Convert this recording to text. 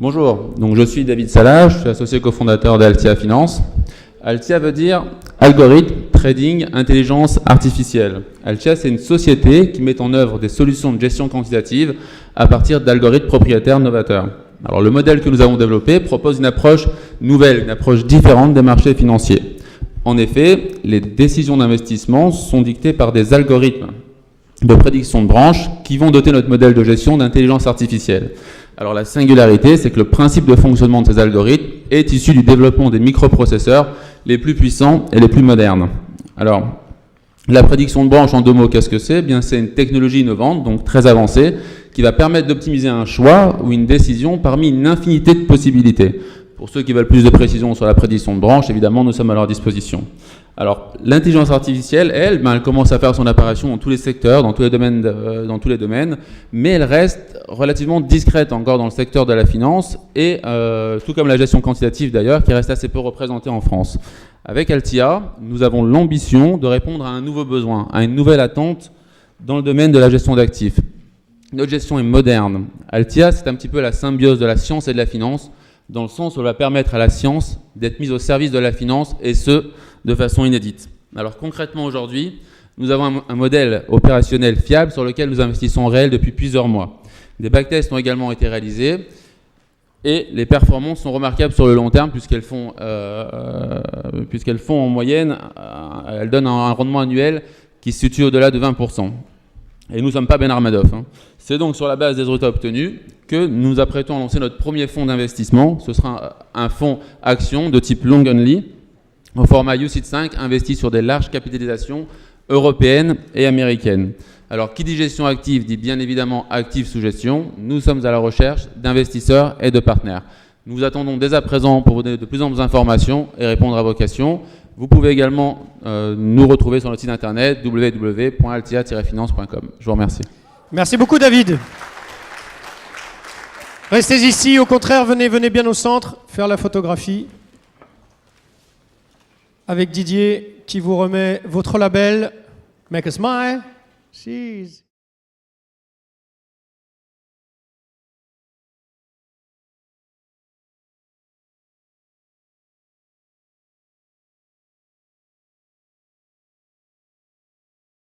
Bonjour, donc je suis David Salah, je suis associé cofondateur d'Altia Finance. Altia veut dire algorithme, trading, intelligence artificielle. Altia, c'est une société qui met en œuvre des solutions de gestion quantitative à partir d'algorithmes propriétaires novateurs. Alors le modèle que nous avons développé propose une approche nouvelle, une approche différente des marchés financiers. En effet, les décisions d'investissement sont dictées par des algorithmes de prédiction de branches qui vont doter notre modèle de gestion d'intelligence artificielle. Alors la singularité, c'est que le principe de fonctionnement de ces algorithmes est issu du développement des microprocesseurs les plus puissants et les plus modernes. Alors, la prédiction de branches, en 2 mots, qu'est-ce que c'est ? Bien, c'est une technologie innovante, donc très avancée, qui va permettre d'optimiser un choix ou une décision parmi une infinité de possibilités. Pour ceux qui veulent plus de précision sur la prédiction de branches, évidemment, nous sommes à leur disposition. Alors, l'intelligence artificielle, elle commence à faire son apparition dans tous les secteurs, dans tous les domaines, mais elle reste relativement discrète encore dans le secteur de la finance, et tout comme la gestion quantitative d'ailleurs, qui reste assez peu représentée en France. Avec Altia, nous avons l'ambition de répondre à un nouveau besoin, à une nouvelle attente dans le domaine de la gestion d'actifs. Notre gestion est moderne. Altia, c'est un petit peu la symbiose de la science et de la finance, dans le sens où elle va permettre à la science d'être mise au service de la finance, et ce, de façon inédite. Alors concrètement aujourd'hui, nous avons un modèle opérationnel fiable sur lequel nous investissons en réel depuis plusieurs mois. Des backtests ont également été réalisés et les performances sont remarquables sur le long terme puisqu'elles font en moyenne, elles donnent un rendement annuel qui se situe au-delà de 20%. Et nous ne sommes pas Bernard Madoff. C'est donc sur la base des résultats obtenus que nous apprêtons à lancer notre premier fonds d'investissement. Ce sera un fonds action de type long only, au format UCITS 5, investi sur des larges capitalisations européennes et américaines. Alors, qui dit gestion active dit bien évidemment actifs sous gestion. Nous sommes à la recherche d'investisseurs et de partenaires. Nous attendons dès à présent pour vous donner de plus amples informations et répondre à vos questions. Vous pouvez également nous retrouver sur notre site internet www.altia-finance.com. Je vous remercie. Merci beaucoup, David. Restez ici, au contraire, venez bien au centre faire la photographie avec Didier qui vous remet votre label Make a Smile. Cheese.